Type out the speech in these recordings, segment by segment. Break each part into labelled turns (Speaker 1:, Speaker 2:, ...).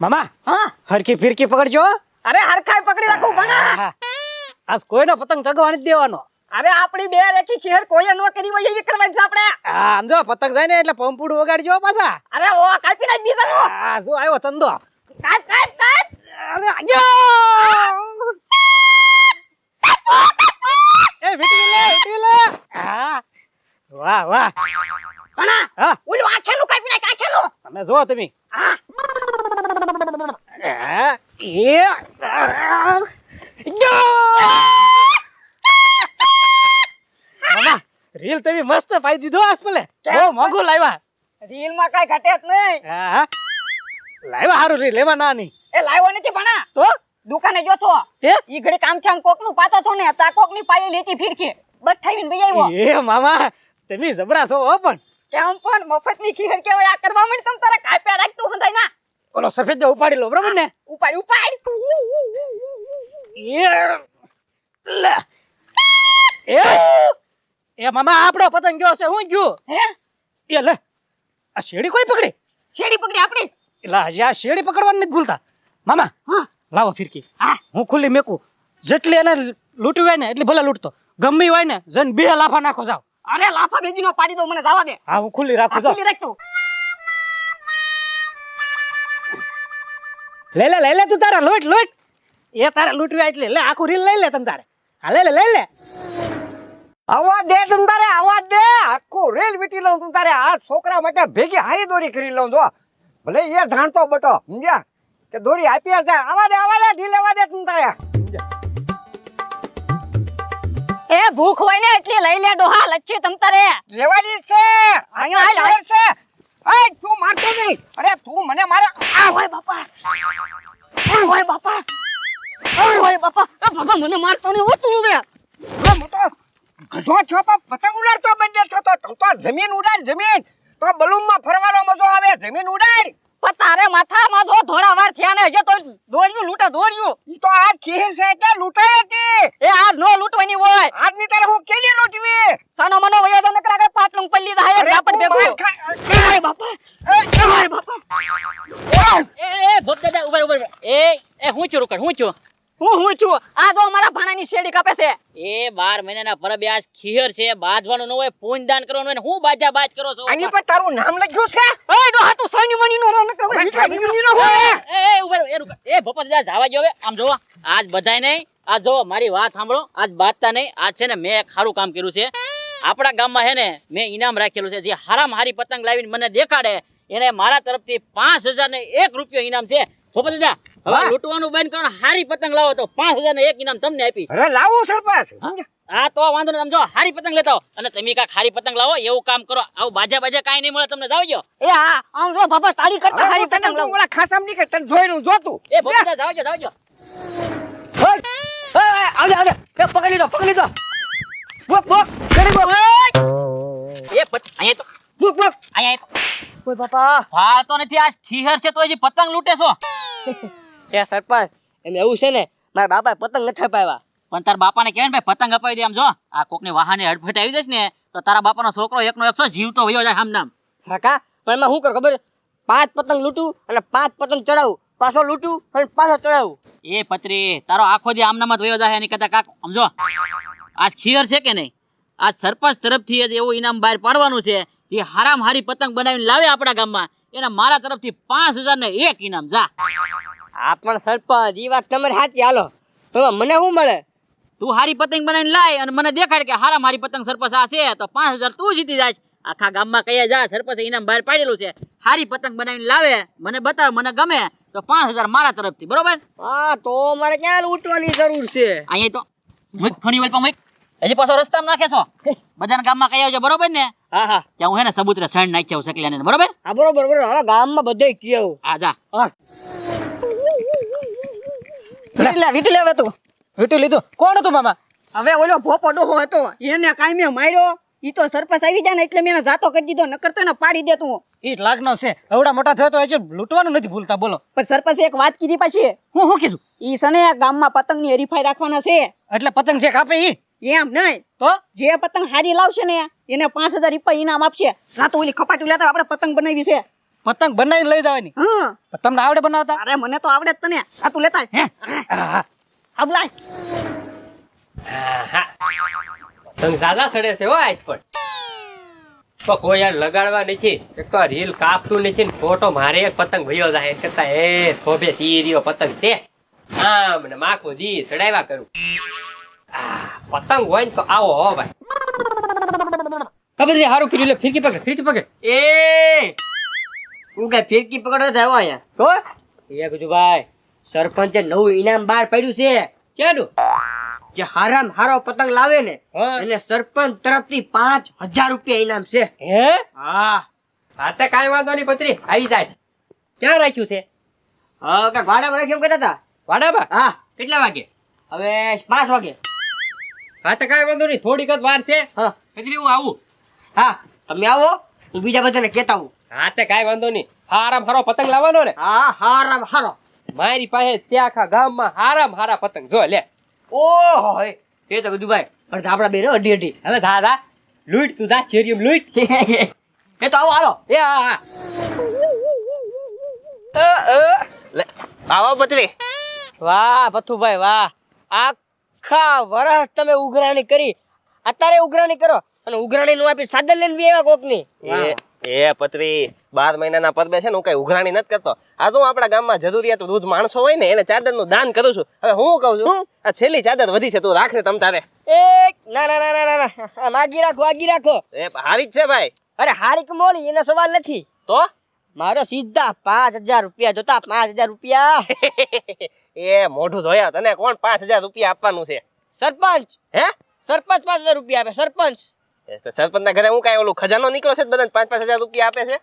Speaker 1: મામા
Speaker 2: હા
Speaker 1: હરકી ફિરકી પકડજો.
Speaker 2: અરે હરખાઈ પકડી રાખું ભણા.
Speaker 1: આજ કોઈનો પતંગ ચગવા નથી દેવાનો.
Speaker 2: અરે આપણી બે રેખી ખેર કોઈએ નો કરી હોય એવી કરવાની છે આપણે.
Speaker 1: હા સમજો, પતંગ જાય ને એટલે પંપુડ વગાડજો પાછા.
Speaker 2: અરે ઓ કાપી નાખ બીજાનો.
Speaker 1: હા જો આવ્યો ચંદો.
Speaker 2: કાપ કાપ કાપ.
Speaker 1: અરે આજો એ વીટી લે. હા વાહ વાહ.
Speaker 2: ભણા
Speaker 1: હા
Speaker 2: ઓલું આખેનું કાપી નાખ આખેનું.
Speaker 1: તમે જો તમે.
Speaker 2: હા
Speaker 1: મામા રીલ તમે મસ્ત પાઈ દીધો આજ પેલે. બહુ મોંઘું લાવ્યા.
Speaker 2: રીલ માં કઈ ઘટે જ નહીં.
Speaker 1: હા લાવ્યા હારું રીલ એમાં ના નહીં.
Speaker 2: એ લાવ્યો નથી ભણા.
Speaker 1: તો
Speaker 2: દુકાને જો છો
Speaker 1: હે
Speaker 2: ઈ ઘડી કામચામ કોક નું પાતો છો ને તા કોક ની પાયે લેતી ફિરકી બસ થઈને ભઈ આવ્યો.
Speaker 1: એ મામા તમે જબરા છો હો. પણ
Speaker 2: કેમ પણ મફત ની ખીર કેવાય આ કરવા માંડ તમ તારે કાપ્યા રાખતું હંધાય ના.
Speaker 1: ઓલો સફેદ ને ઉપાડી લો બરાબર ને.
Speaker 2: ઉપાડ ઉપાડ.
Speaker 1: એ મામા આપણો પતંગ ગયો છે. હું ગયો
Speaker 2: હે
Speaker 1: એ લે આ શેડી કોઈ પકડી.
Speaker 2: શેડી પકડી આપણી.
Speaker 1: એટલે હજી આ શેડી પકડવાની નથી ભૂલતા. મામા
Speaker 2: હા
Speaker 1: લાવો ફિરકી.
Speaker 2: હા
Speaker 1: હું ખુલ્લી મેકું. જેટલી એને લૂંટવી હોય ને એટલી ભલે લૂંટતો. ગમે હોય ને જન બે લાફા નાખો જાવ.
Speaker 2: અરે લાફા બેજીનો પાડી દો મને જવા દે.
Speaker 1: હા હું ખુલ્લી રાખું જાવ.
Speaker 2: ખુલ્લી રાખતો.
Speaker 1: લઈ લે તું તારા લૂંટ. એ તારે લૂંટવી એટલે લે આખું રીલ લઈ લે તમ તારે. હા લઈ લે.
Speaker 2: આવા દે તું તારે આવા દે આખું રેલ વીટી લઉં તું તારે. આ છોકરા માટે ભેગી હારી દોરી કરી લઉં જો. ભલે એ જાણતો બટો સમજ્યા કે દોરી આપી છે. આવા દે ઢીલ આવા દે તું તારે. એ ભૂખ હોય ને એટલે લઈ લે ડોહા લચ્છી તમ તારે લેવાની છે. અહીંયા હાલ છે. એ તું મારતો નહીં. અરે તું મને મારે. આ હોય બાપા. ઓય બાપા એ બાપા મને મારતો નહીં હો તું હવે. મોટો ગધો છો પણ પતંગ ઉડાડતો બંને છો તો જમીન ઉડાડ જમીન તો બલૂનમાં ફરવાનો મજો આવે. જમીન ઉડાડ પણ તારે માથામાં જો થોડા વાર થયા ને હજે તો દોડ્યું લૂંટા દોડ્યું. ઈ તો આજ ખીર છે એટલે લૂંટાઈ હતી. એ આજ નો લૂંટવાની હોય. આજની તારે હું કેલી લૂંટવી. સાનો મનો વયા તો નકરા કે પાટલું પલ્લી જાય ઝાપટ ભેગો. એ બાપા એ બાપા
Speaker 3: એ ભોપ દાદા ઉભર એ હું છું રોકડ હું છું
Speaker 2: આ જો મારા ભાણાની શેડી કાપે છે.
Speaker 3: એ 12 મહિનાના પરબે આજ ખીહર છે. બાજવાનું ન હોય, પૂનદાન કરવાનું હોય ને હું બાજ કરો છો.
Speaker 2: આની પર તારું નામ લખ્યું છે. એ ડોહા તું સાની મની નો નામ કહેવાય. સાની મની નો હોય.
Speaker 3: એ ઉભર એ રોકડ એ ભોપ દાદા જાવા જો હવે. આમ જો આજ બધાય નહીં. આ જો મારી વાત સાંભળો. આજ બાતતા નહીં. આજ છે ને મેં એક સારું કામ કર્યું છે. આપણા ગામમાં હે ને મેં ઇનામ રાખેલું છે. જે હારામ હારી પતંગ લાવીને મને દેખાડે એને મારા તરફથી 5000 ને 1 રૂપિયો ઇનામ છે. ભોપ દાદા હવે લૂંટવાનું બંધ કરો. હારી પતંગ લાવો તો 5000 ને 1 ઇનામ તમને આપી.
Speaker 2: અરે લાવો સરપંચ.
Speaker 3: હા તો વાંધો નહીં. સમજો હારી પતંગ લેતા અને તમે કાક હારી પતંગ લાવો એવું કામ કરો. આવું બાજા કાઈ નહીં મળે તમને. જાવજો.
Speaker 2: એ હા આમ જો બાબા તારી કરતા હારી પતંગ લાવો. ઓલા ખાસામ ની કે તને જોઈનું જોતું.
Speaker 3: એ ભોપા જાવજો.
Speaker 2: આવજે એ પકડી દો બોક કરી બોક.
Speaker 3: એ અહીંયા તો
Speaker 2: બોક
Speaker 3: અહીંયા તો
Speaker 2: ઓય બાપા
Speaker 3: ફાળતો નથી. આજ ખીહર છે તો હજી પતંગ લૂંટે છો.
Speaker 2: એ સરપંચ એમ એવું છે ને મારા બાપાએ પતંગ નથી અપાવ્યા.
Speaker 3: પણ તારા બાપાને કહેવાય ને ભાઈ પતંગ અપાવી દે. આમ જો આ કોકની વાહને હડફટ આવી જશે ને તો તારા બાપાનો છોકરો એકનો 100 જીવતો વયો જાય આમ નામ.
Speaker 2: કાકા પણ એમાં શું કર ખબર 5 પતંગ લૂંટું અને 5 પતંગ ચડાવું પાછો લૂંટું અને પાછો ચડાવું.
Speaker 3: એ પત્રી તારો આખો દી આમ નામ જ વયો જાય એની કરતા કાક સમજો આજ ખીહર છે કે નહીં. આજ સરપંચ તરફથી એવું ઇનામ બહાર પાડવાનું છે. જે હારામ હારી પતંગ બનાવીને લાવે આપણા ગામમાં એને મારા તરફથી 5000 ને 1 ઇનામ. જા
Speaker 2: હા પણ સરપંચ ઈ વાત તમારી સાચી. હાલો એમાં મને શું મળે?
Speaker 3: તું હારી પતંગ બનાવીને લાય અને મને દેખાડ કે હારામ હારી પતંગ સરપંચ આ છે તો 5000 તું જીતી જાય. આખા ગામમાં કહીએ જા સરપંચે ઇનામ બહાર પાડેલું છે. હારી પતંગ બનાવીને લાવે મને બતાવે મને ગમે તો 5000 મારા તરફથી. બરોબર?
Speaker 2: હા તો મારે ક્યાં લૂંટવાની જરૂર છે?
Speaker 3: અહીંયા તો મુક ફણી વેલ મુક. હજી પાછો રસ્તામાં નાખે છો. બધાના ગામમાં કહી આવજો. બરોબર ને?
Speaker 2: હા
Speaker 3: ત્યાં હું હે ને સબૂતરે સણ નાખ્યા હું સકલાને. બરોબર?
Speaker 2: હા બરોબર હવે ગામમાં બધે કહેવું.
Speaker 3: આ જા
Speaker 2: વીટી લેવે તું.
Speaker 1: વીટી લીધું. કોણ હતું મામા?
Speaker 2: હવે ઓલો ભોપો ડોહો હતો એને કાઈ મેં માર્યો. ઈ તો સરપંચ આવી જાય ને એટલે મેં એને જાતો કરી દીધો. નકર તો એને પાડી દે તું.
Speaker 1: ઈ લાગનો છે. એવડા મોટા થયો તો હજી લૂંટવાનું નથી ભૂલતા. બોલો.
Speaker 2: પણ સરપંચે એક વાત કીધી પાછી.
Speaker 1: હું કીધું?
Speaker 2: ઈ સને ગામમાં પતંગની હરીફાઈ રાખવાના છે.
Speaker 1: એટલે પતંગ જે કાપે ઈ
Speaker 2: એમ નહીં
Speaker 1: તો
Speaker 2: જે પતંગ હારી લાવશે ને એને 5000 રૂપિયા ઇનામ આપશે. રાતો ઓલી ખપાટી લેતા આપણે પતંગ બનાવી છે.
Speaker 1: પતંગ બનાવીને લઈ જવાની.
Speaker 2: હા
Speaker 1: પણ તમને આવડે બનાવતા?
Speaker 2: અરે મને તો આવડે જ તને આ તું લેતા
Speaker 1: હે?
Speaker 2: આ લાય
Speaker 4: પતંગ સાદા સડે છે હો આજ પણ કોઈ યાર લગાડવા નથી એક તો રીલ કાપતું નથી ને ફોટો મારે એક પતંગ ભયો જાય એમ કરતા એ થોભે તીર્યો પતંગ છે આમ ને માખો દી ચડાવ્યા કરું પતંગ હોય ને તો આવો હો ભાઈ કબડ્ડી હારું કર્યું લે ફિરકી પકડ
Speaker 2: એ હું કઈ ફિરકી પકડવા જ આવ્યો અહીંયા
Speaker 4: તો
Speaker 2: એ ગજુભાઈ સરપંચે નવું ઇનામ બહાર પડ્યું છે
Speaker 4: ક્યાંનું
Speaker 2: જે હારામ હારો પતંગ લાવે ને
Speaker 4: હા.
Speaker 2: એને સરપંચ તરફથી 5000 રૂપિયા ઇનામ છે
Speaker 4: હે
Speaker 2: હા
Speaker 4: હા તો કાંઈ વાંધો નહીં પત્રી આવી જાય ક્યાં રાખ્યું છે
Speaker 2: હા કાંઈક ભાડામાં રાખ્યું એમ કહેતા હતા
Speaker 4: વાડાબા
Speaker 2: હા
Speaker 4: કેટલા વાગે
Speaker 2: હવે 5 વાગે
Speaker 4: હા તો કાંઈ વાંધો નહીં થોડીક જ વાર છે
Speaker 2: હા
Speaker 4: પત્રી હું આવું
Speaker 2: હા તમે આવો હું બીજા બધાને કહેતા હું
Speaker 4: હા તે કાંઈ વાંધો નહીં હારામ હારો પતંગ લાવવાનો ને
Speaker 2: હા હારામ હારો
Speaker 4: મારી પાસે છે આખા ગામમાં હારામ હારા પતંગ જો લે
Speaker 2: ઓહો એ તો બધું ભાઈ પણ આપડા બેનો અડી અડી
Speaker 4: હવે દાદા લૂટ તું જા ચેરિયમ લૂટ
Speaker 2: એ તો આવો હાલો
Speaker 4: એ હા લે આવો પતરી
Speaker 2: વાહ પથુભાઈ વાહ આખા વર્ષ તમે ઉઘરાણી કરી અત્યારે ઉઘરાણી કરો અને ઉઘરાણી નું આપી સાદર લઈને બી એવા કોક ની
Speaker 4: એ પતરી 12 મહિનાના પદબે છે ને હું કઈ ઉઘરાણી નથી કરતો આ તો હું આપણા ગામમાં જરૂરિયાત વૃદ્ધ માણસો હોય ને એને ચાદરનું દાન કરું છું હવે હું કહું છું આ છેલ્લી ચાદર વધી છે તું રાખ ને તમ તારે
Speaker 2: એ ના ના ના ના ના ના માગી રાખો
Speaker 4: એ હારી જ છે ભાઈ
Speaker 2: અરે હારી કે મોળી એનો સવાલ નથી
Speaker 4: તો
Speaker 2: મારો સીધા 5000 રૂપિયા જોતા 5000 રૂપિયા
Speaker 4: એ મોઢું જોયા તને કોણ 5000 રૂપિયા આપવાનું છે
Speaker 2: સરપંચ
Speaker 4: હે
Speaker 2: સરપંચ 5000 રૂપિયા આપે સરપંચ
Speaker 4: એ તો સરપંચના ઘરે હું કાંઈ ઓલું ખજાનો નીકળ્યો છે બધાને 5-5000 રૂપિયા આપે છે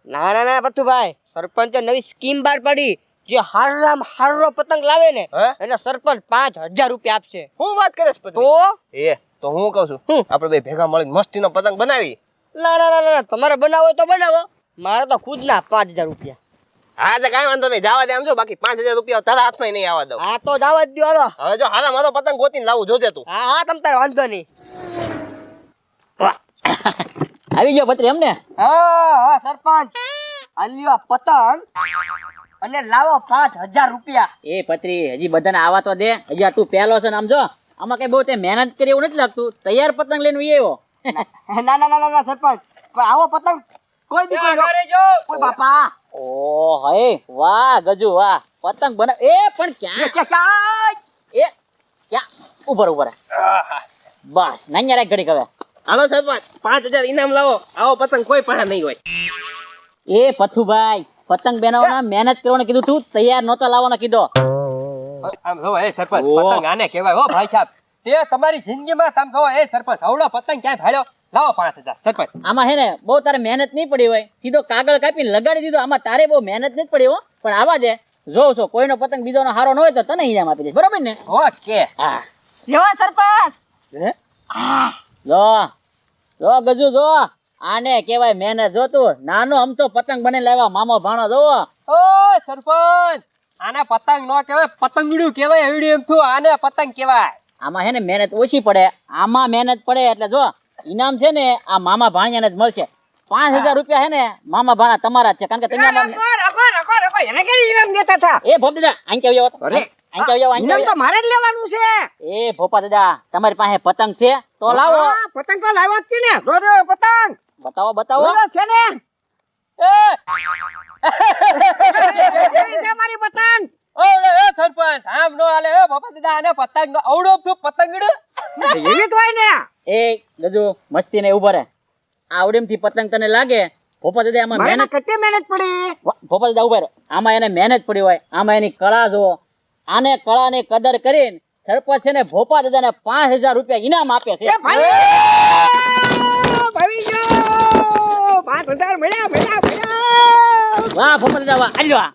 Speaker 2: ના ના ના પથુભાઈ સરપંચે નવી સ્કીમ બહાર પાડી જે હારામ હારો પતંગ લાવે ને
Speaker 4: હે?
Speaker 2: એને સરપંચ 5000 રૂપિયા આપશે
Speaker 4: હું વાત કરીશ પતરી
Speaker 2: તો
Speaker 4: તો હું કહું છું આપણે બે ભેગા મળીને મસ્તીનો પતંગ બનાવી
Speaker 2: ના ના ના ના તમારે બનાવો હોય તો બનાવો મારે તો ખુદના 5000 રૂપિયા
Speaker 4: હા તો કાંઈ વાંધો નહીં જવા દે આમ જો બાકી 5000 રૂપિયા તારા હાથમાં નહીં આવવા દઉં
Speaker 2: આ તો જવા જ દ્યો હાલો
Speaker 4: હવે જો હારા મારો પતંગ ગોતીને લાવું જોજે તું
Speaker 2: હા હા તમ તારે વાંધો નહીં
Speaker 3: આવી ગયો પત્રી એમને
Speaker 2: હા હા સરપંચ આલ્યો પતંગ અને લાવો 5000 રૂપિયા
Speaker 3: એ પત્રી હજી બધાને આવા તો દે હજી આ તું પહેલો છે ને આમ જો આમાં કઈ બહુ તે મહેનત કરી એવું નથી લાગતું તૈયાર પતંગ લઈને આવ્યો
Speaker 2: ના ના ના ના સરપંચ પણ આવો પતંગ કોઈ દી કોઈ ઓય બાપા
Speaker 3: ઓ હે વાહ ગજુ વાહ પતંગ બના એ પણ ક્યાં એ ક્યાં ઉપર બસ નાન્યા રાખ ઘડી હવે
Speaker 4: હાલો સરપંચ 5000 ઇનામ લાવો આવો પતંગ કોઈ પાસે નહીં હોય
Speaker 3: એ પથ્થુભાઈ પતંગ બનાવવાના મહેનત કરવાનું કીધું તું તૈયાર નહોતો લાવવાનો કીધો
Speaker 4: આમ જો એ સરપંચ પતંગ આને કહેવાય હો ભાઈ સાહેબ તે તમારી જિંદગીમાં તમે જો એ સરપંચ આવડો પતંગ ક્યાં ભાળ્યો લાવો 5000 સરપંચ
Speaker 3: આમાં હે ને બહુ તારે મહેનત નહીં પડી હોય સીધો કાગળ કાપીને લગાડી દીધો આમાં તારે બહુ મહેનત નહીં પડી હો પણ આવા દે જોઉં છો કોઈનો પતંગ બીજોનો હારો ન હોય તો તને ઇનામ આપી દઈશ બરોબર ને
Speaker 4: ઓકે
Speaker 3: હા
Speaker 2: લેવા સરપંચ
Speaker 3: જો જો ગજુ જો આને કહેવાય મહેનત જો તું નાનો આમ તો પતંગ બને લાવ્યા મામો ભાણો જો
Speaker 4: ઓય સરપંચ આને પતંગ નો કહેવાય પતંગડું કહેવાય એવડી એમ થું આને પતંગ કહેવાય
Speaker 3: આમાં હે ને મહેનત ઓછી પડે આમાં મહેનત પડે એટલે જો ઇનામ છે ને આ મામા ભાણિયાને જ મળશે 5000 રૂપિયા હે ને મામા ભાણા તમારા જ છે કારણ કે તમે આમાં
Speaker 2: એને કેવી ઇનામ દેતા હતા
Speaker 3: એ ભોપ દાદા અહીં કેવી જાવ
Speaker 2: અરે
Speaker 3: અહીં કેવી જાવ
Speaker 2: ઇનામ તો મારે જ લેવાનું છે
Speaker 3: એ ભોપા દાદા તમારી પાસે પતંગ છે તો લાવો
Speaker 2: હા, પતંગ તો લાવ્યો જ છે ને દોડો પતંગ
Speaker 3: બતાવો બતાવો
Speaker 2: દોડો છે ને કેવી છે મારી પતંગ
Speaker 4: ઓય એ સરપંચ આમ નો હાલે એ બાપા દાદા આને પતંગ નો આવડો થું પતંગડું
Speaker 2: એવી જ હોય ને
Speaker 3: એ ગજુ મસ્તી ને ઉભા રહે આવડેમથી પતંગ તને લાગે ભોપા દાદા આમાં
Speaker 2: મારે
Speaker 3: મહેનત
Speaker 2: કેટલી મહેનત પડી
Speaker 3: ભોપા દાદા ઉભા રહો આમાં એને મહેનત પડી હોય આમાં એની કળા જો આને કળાની કદર કરીને સરપંચ છે ને ભોપા દાદાને 5000 રૂપિયા ઇનામ આપે છે
Speaker 2: એ ભાઈ ભાઈ જો 5000 મળ્યા
Speaker 3: વાહ ભોપા દાદા વાહ આલ્યો આ.